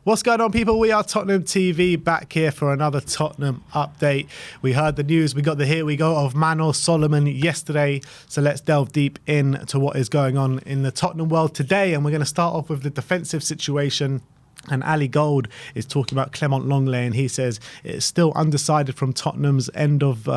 What's going on, people? We are Tottenham TV, back here for another Tottenham update. We heard the news, we got the here we go of Manor Solomon yesterday. So let's delve deep into what is going on in the Tottenham world today. And we're going to start off with the defensive situation. And Ali Gold is talking about Clement Lenglet, and he says it's still undecided from Tottenham's end of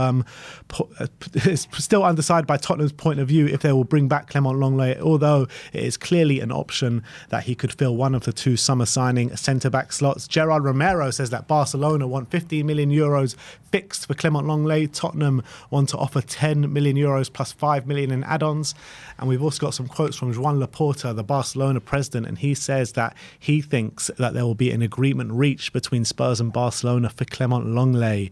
it's still undecided by Tottenham's point of view if they will bring back Clement Lenglet, although it is clearly an option that he could fill one of the two summer signing centre-back slots. Gerard Romero says that Barcelona want 15 million euros fixed for Clement Lenglet. Tottenham want to offer 10 million euros plus 5 million in add-ons. And we've also got some quotes from Joan Laporta, the Barcelona president, and he says that he thinks that there will be an agreement reached between Spurs and Barcelona for Clement Lenglet.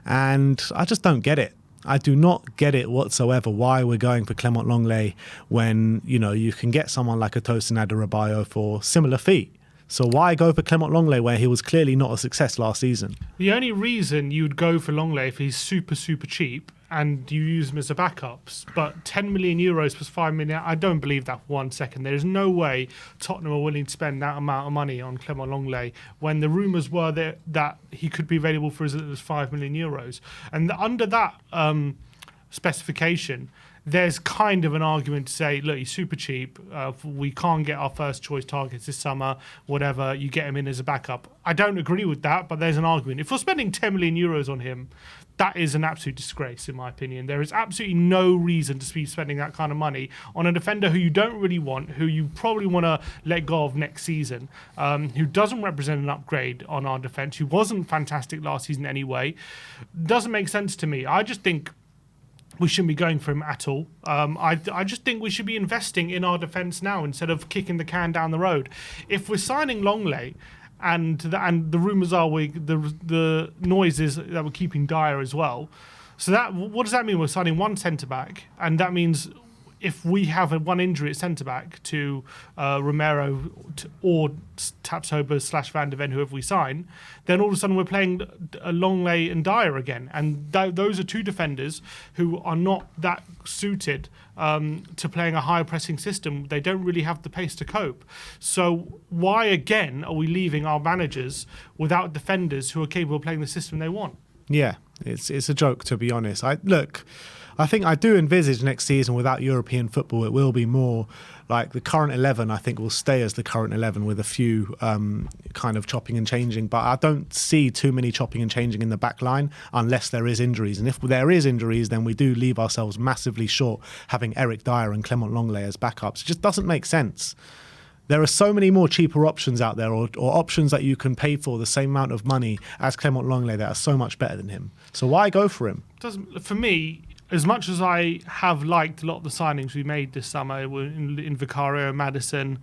And I just don't get it. I do not get it whatsoever why we're going for Clement Lenglet when, you know, you can get someone like a Tosin Adarabioyo for similar fee. So why go for Clement Lenglet where he was clearly not a success last season? The only reason you'd go for Lenglet if he's super cheap and you use him as a backup, but 10 million euros plus 5 million, I don't believe that for 1 second. There is no way Tottenham are willing to spend that amount of money on Clement Lenglet when the rumours were that he could be available for as little as 5 million euros. And under that specification, there's kind of an argument to say, look, he's super cheap. We can't get our first choice targets this summer, whatever. You get him in as a backup. I don't agree with that, but there's an argument. If we're spending 10 million euros on him, that is an absolute disgrace, in my opinion. There is absolutely no reason to be spending that kind of money on a defender who you don't really want, who you probably want to let go of next season, who doesn't represent an upgrade on our defence, who wasn't fantastic last season anyway. Doesn't make sense to me. I just think we shouldn't be going for him at all. I just think we should be investing in our defence now instead of kicking the can down the road. If we're signing Lenglet, and the rumours are the noise is that we're keeping Dyer as well. So that what does that mean? We're signing one centre-back, and that means if we have one injury at centre-back to Romero or Tapsoba / Van de Ven, whoever we sign, then all of a sudden we're playing Lenglet and Dyer again. And those are two defenders who are not that suited to playing a higher pressing system. They don't really have the pace to cope. So why, again, are we leaving our managers without defenders who are capable of playing the system they want? Yeah, it's a joke, to be honest. I think I do envisage next season without European football, it will be more like the current 11, I think will stay as the current 11 with a few kind of chopping and changing. But I don't see too many chopping and changing in the back line unless there is injuries. And if there is injuries, then we do leave ourselves massively short having Eric Dyer and Clement Lenglet as backups. It just doesn't make sense. There are so many more cheaper options out there or options that you can pay for the same amount of money as Clement Lenglet that are so much better than him. So why go for him? For me, as much as I have liked a lot of the signings we made this summer in Vicario, Maddison,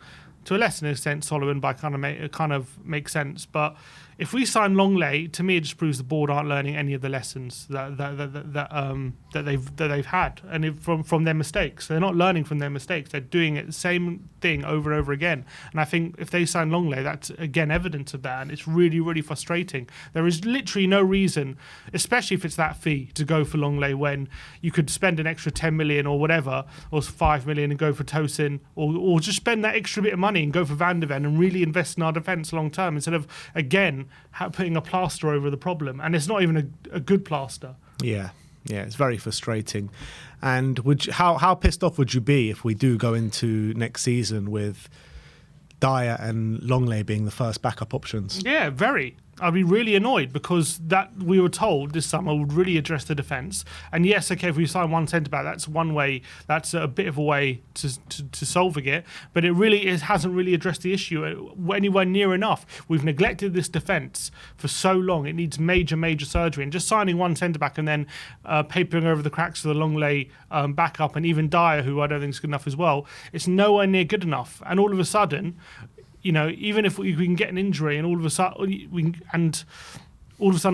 to a lesser extent Solomon, but it kind of makes sense. But if we sign Lenglet, to me it just proves the board aren't learning any of the lessons that they've had, and from their mistakes. They're not learning from their mistakes. They're doing it the same thing over and over again. And I think if they sign Lenglet, that's again evidence of that, and it's really, really frustrating. There is literally no reason, especially if it's that fee, to go for Lenglet when you could spend an extra 10 million or whatever, or 5 million and go for Tosin, or just spend that extra bit of money and go for Van de Ven and really invest in our defence long term instead of, again, putting a plaster over the problem. And it's not even a good plaster. Yeah, it's very frustrating. And how pissed off would you be if we do go into next season with Dyer and Lenglet being the first backup options? Yeah, very. I'd be really annoyed because that we were told this summer would really address the defence. And yes, okay, if we sign one centre-back, that's one way, that's a bit of a way to solving it. But it really hasn't really addressed the issue anywhere near enough. We've neglected this defence for so long. It needs major, major surgery. And just signing one centre-back and then papering over the cracks for the Lenglet backup, and even Dyer, who I don't think is good enough as well, it's nowhere near good enough. And all of a sudden, you know, even if we can get an injury and all of a sudden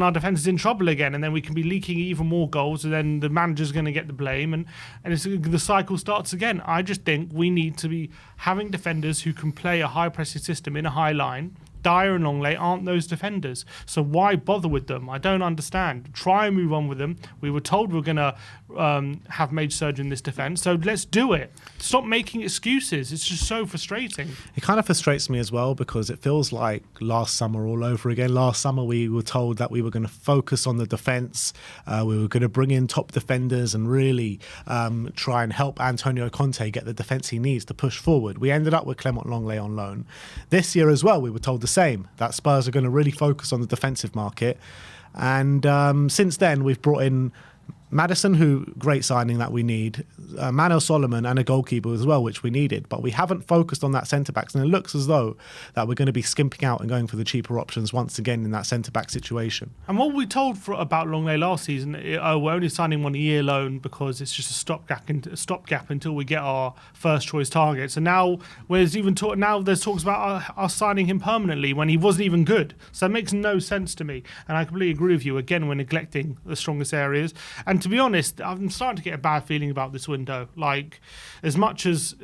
our defence is in trouble again, and then we can be leaking even more goals, and then the manager's going to get the blame, and the cycle starts again. I just think we need to be having defenders who can play a high pressing system in a high line. Dyer and Lenglet aren't those defenders, so why bother with them? I don't understand. Try and move on with them. We were told we were going to have made surgery in this defence. So let's do it. Stop making excuses. It's just so frustrating. It kind of frustrates me as well because it feels like last summer all over again. Last summer we were told that we were going to focus on the defence. We were going to bring in top defenders and really try and help Antonio Conte get the defence he needs to push forward. We ended up with Clement Lenglet on loan. This year as well, we were told the same, that Spurs are going to really focus on the defensive market. And since then, we've brought in Maddison, who great signing that we need, Manuel Solomon and a goalkeeper as well, which we needed, but we haven't focused on that centre-backs, and it looks as though that we're going to be skimping out and going for the cheaper options once again in that centre-back situation. And what we told about Lenglet last season, we're only signing on a year loan because it's just a stopgap until we get our first choice targets. And now there's talks about us signing him permanently when he wasn't even good. So it makes no sense to me. And I completely agree with you. Again, we're neglecting the strongest areas. And to be honest, I'm starting to get a bad feeling about this window. Like, as much as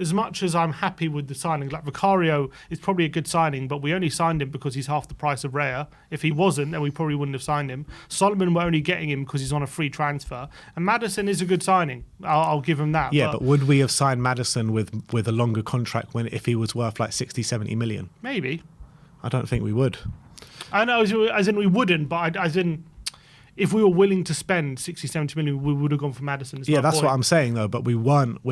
I'm happy with the signing, like Vicario is probably a good signing, but we only signed him because he's half the price of Raya. If he wasn't, then we probably wouldn't have signed him. Solomon, we're only getting him because he's on a free transfer. And Maddison is a good signing. I'll give him that. Yeah, but would we have signed Maddison with a longer contract if he was worth like 60, 70 million? Maybe. I don't think we would. I know, as in we wouldn't, but as in, if we were willing to spend 60, 70 million, we would have gone for Maddison. Yeah, that's what I'm saying, though. But we're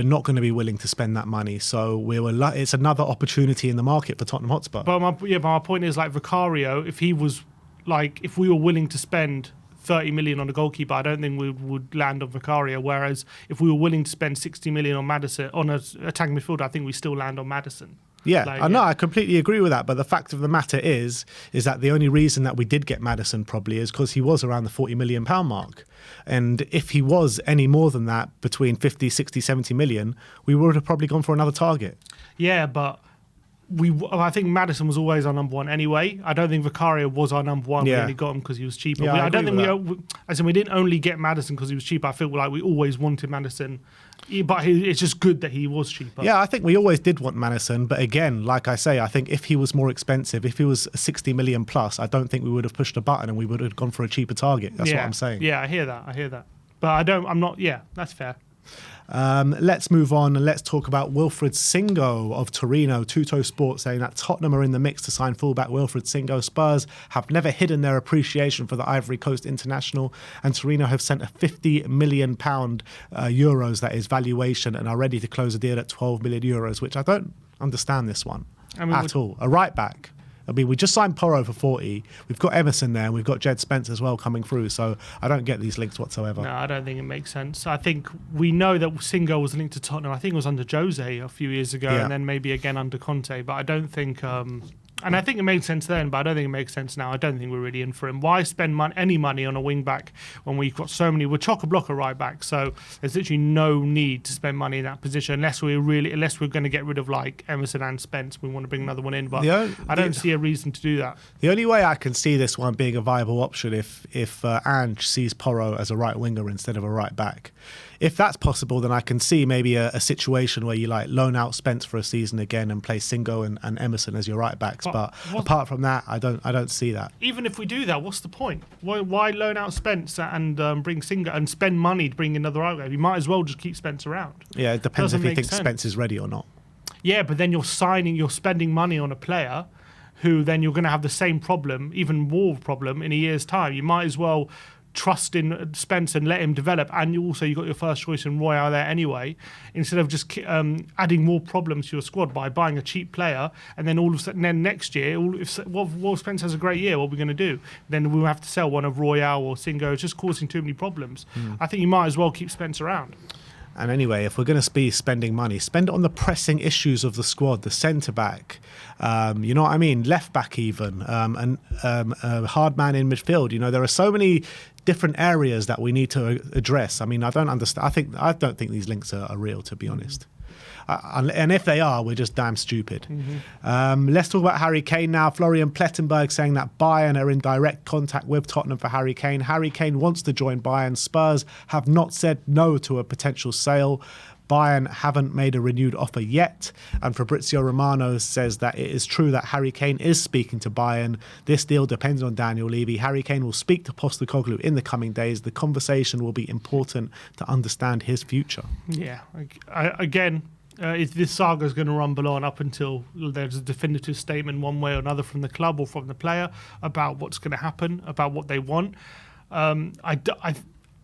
not going to be willing to spend that money. So it's another opportunity in the market for Tottenham Hotspur. But my point is, like, Vicario, if we were willing to spend 30 million on a goalkeeper, I don't think we would land on Vicario. Whereas if we were willing to spend 60 million on Maddison, on an attacking midfielder, I think we still land on Maddison. Yeah, I know. I completely agree with that. But the fact of the matter is that the only reason that we did get Maddison probably is because he was around the £40 million mark. And if he was any more than that, between 50, 60, 70 million, we would have probably gone for another target. Yeah, but I think Maddison was always our number one anyway. I don't think Vicario was our number one. Yeah. We only got him because he was cheaper. Yeah, I don't think we didn't only get Maddison because he was cheaper. I feel like we always wanted Maddison. But it's just good that he was cheaper. Yeah, I think we always did want Maddison. But again, like I say, I think if he was more expensive, if he was 60 million plus, I don't think we would have pushed a button and we would have gone for a cheaper target. That's what I'm saying. Yeah, I hear that. But that's fair. Let's move on and let's talk about Wilfried Singo of Torino. Tutto Sport saying that Tottenham are in the mix to sign fullback Wilfried Singo. Spurs have never hidden their appreciation for the Ivory Coast international, and Torino have sent a £50 million euros, that is, valuation, and are ready to close a deal at €12 million, which I don't understand this one at all. A right back. I mean, we just signed Porro for 40. We've got Emerson there, and we've got Jed Spence as well coming through. So I don't get these links whatsoever. No, I don't think it makes sense. I think we know that Singo was linked to Tottenham. I think it was under Jose a few years ago, and then maybe again under Conte. But I don't think... and I think it made sense then, but I don't think it makes sense now. I don't think we're really in for him. Why spend any money on a wing back when we've got so many? We're chock-a-block at right back, so there's literally no need to spend money in that position unless we're going to get rid of like Emerson and Spence. We want to bring another one in, but I don't see a reason to do that. The only way I can see this one being a viable option if Ange sees Porro as a right winger instead of a right back. If that's possible, then I can see maybe a situation where you like loan out Spence for a season again and play Singo and Emerson as your right backs. But apart from that, I don't see that. Even if we do that, what's the point? Why loan out Spence and bring Singo and spend money to bring another right back? You might as well just keep Spence around. Yeah, it depends if he thinks Spence is ready or not. Yeah, but then you're spending money on a player who then you're going to have the same problem, even more problem in a year's time. You might as well trust in Spence and let him develop, and you've got your first choice in Royale there anyway, instead of just adding more problems to your squad by buying a cheap player, and then all of a sudden, then next year, if Spence has a great year, what are we going to do? Then we'll have to sell one of Royale or Singo. It's just causing too many problems. I think you might as well keep Spence around. And anyway, if we're going to be spending money, spend it on the pressing issues of the squad, the centre-back, you know what I mean, left-back even, and a hard man in midfield. You know, there are so many different areas that we need to address. I mean, I don't understand. I don't think these links are real, to be honest. And if they are, we're just damn stupid. Let's talk about Harry Kane now. Florian Plettenberg saying that Bayern are in direct contact with Tottenham for Harry Kane. Harry Kane wants to join Bayern. Spurs have not said no to a potential sale. Bayern haven't made a renewed offer yet, and Fabrizio Romano says that it is true that Harry Kane is speaking to Bayern. This deal depends on Daniel Levy. Harry Kane will speak to Postecoglou in the coming days. The conversation will be important to understand his future. Yeah, if this saga is going to rumble on up until there's a definitive statement one way or another from the club or from the player about what's going to happen, about what they want.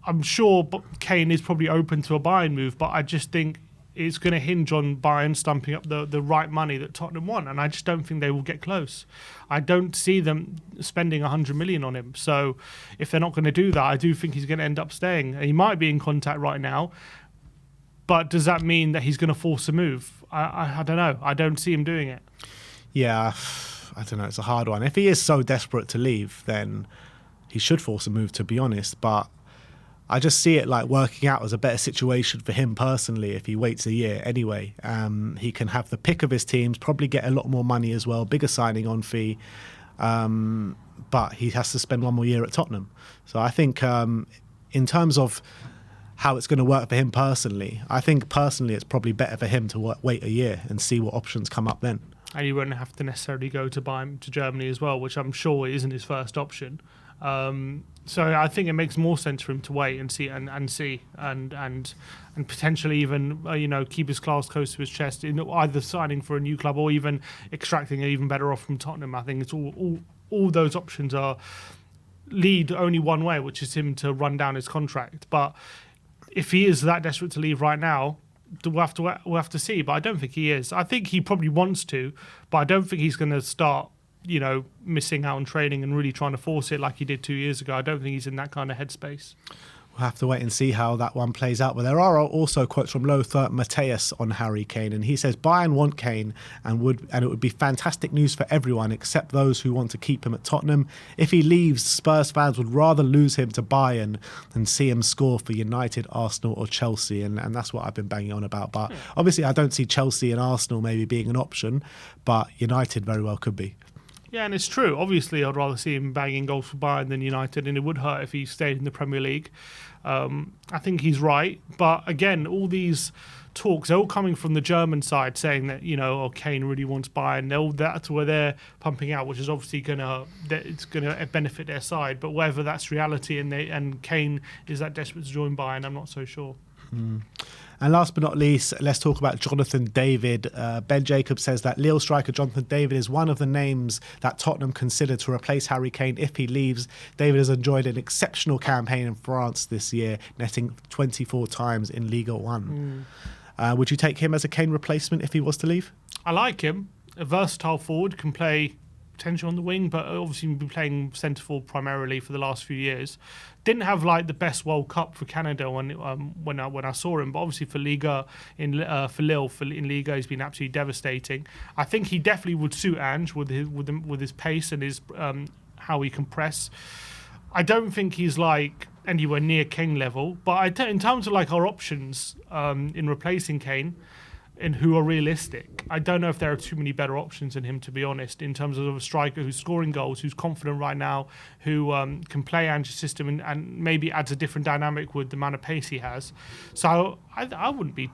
I'm sure Kane is probably open to a Bayern move, but I just think it's going to hinge on Bayern stumping up the right money that Tottenham want, and I just don't think they will get close. I don't see them spending 100 million on him. So if they're not going to do that, I do think he's going to end up staying. He might be in contact right now, but does that mean that he's going to force a move? I don't know. I don't see him doing it. Yeah, I don't know. It's a hard one. If he is so desperate to leave, then he should force a move, to be honest. But I just see it like working out as a better situation for him personally if he waits a year anyway. He can have the pick of his teams, probably get a lot more money as well, bigger signing on fee. But he has to spend one more year at Tottenham. So I think in terms of how it's going to work for him personally, I think personally it's probably better for him to wait a year and see what options come up then. And he won't have to necessarily go to Germany as well, which I'm sure isn't his first option. So I think it makes more sense for him to wait and see and potentially even keep his cards close to his chest in either signing for a new club or even extracting an even better offer from Tottenham. I think it's all those options lead only one way, which is him to run down his contract. But if he is that desperate to leave right now, we'll have to see. But I don't think he is. I think he probably wants to, but I don't think he's going to start missing out on training and really trying to force it like he did 2 years ago. I don't think he's in that kind of headspace. We'll have to wait and see how that one plays out. But there are also quotes from Lothar Matthäus on Harry Kane, and he says Bayern want Kane and it would be fantastic news for everyone except those who want to keep him at Tottenham. If he leaves, Spurs fans would rather lose him to Bayern than see him score for United, Arsenal or Chelsea, and that's what I've been banging on about. But obviously I don't see Chelsea and Arsenal maybe being an option, but United very well could be. Yeah, and it's true. Obviously, I'd rather see him banging goals for Bayern than United, and it would hurt if he stayed in the Premier League. I think he's right. But again, all these talks, they're all coming from the German side saying that, Kane really wants Bayern. That's where they're pumping out, which is obviously going to benefit their side. But whether that's reality and Kane is that desperate to join Bayern, I'm not so sure. And last but not least, let's talk about Jonathan David. Ben Jacobs says that Lille striker Jonathan David is one of the names that Tottenham consider to replace Harry Kane if he leaves. David has enjoyed an exceptional campaign in France this year, netting 24 times in Liga 1. Would you take him as a Kane replacement if he was to leave? I like him. A versatile forward, can play potential on the wing, but obviously been playing centre forward primarily for the last few years. Didn't have the best World Cup for Canada when I saw him, but obviously for Liga for Lille in Liga he's been absolutely devastating. I think he definitely would suit Ange with his pace and his how he can press. I don't think he's anywhere near Kane level, but in terms of our options in replacing Kane and who are realistic, I don't know if there are too many better options than him, to be honest, in terms of a striker who's scoring goals, who's confident right now, who can play Ange's system and maybe adds a different dynamic with the amount of pace he has. So I wouldn't be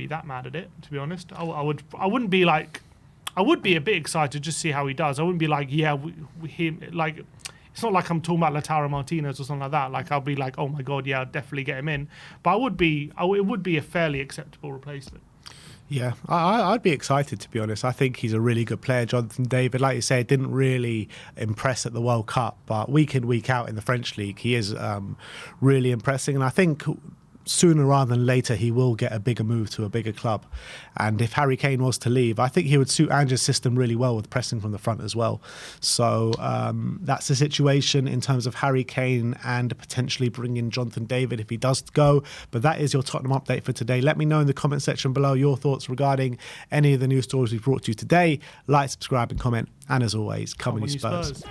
that mad at it, to be honest. I wouldn't be I would be a bit excited to just see how he does. I wouldn't be it's not like I'm talking about Lautaro Martinez or something like that. I'll be oh my God, yeah, I'll definitely get him in. But it would be a fairly acceptable replacement. Yeah, I'd be excited, to be honest. I think he's a really good player, Jonathan David. Like you say, didn't really impress at the World Cup, but week in, week out in the French league, he is really impressing. And I think sooner rather than later, he will get a bigger move to a bigger club. And if Harry Kane was to leave, I think he would suit Ange's system really well with pressing from the front as well. So that's the situation in terms of Harry Kane and potentially bringing Jonathan David if he does go. But that is your Tottenham update for today. Let me know in the comment section below your thoughts regarding any of the news stories we've brought to you today. Like, subscribe and comment. And as always, come on you Spurs.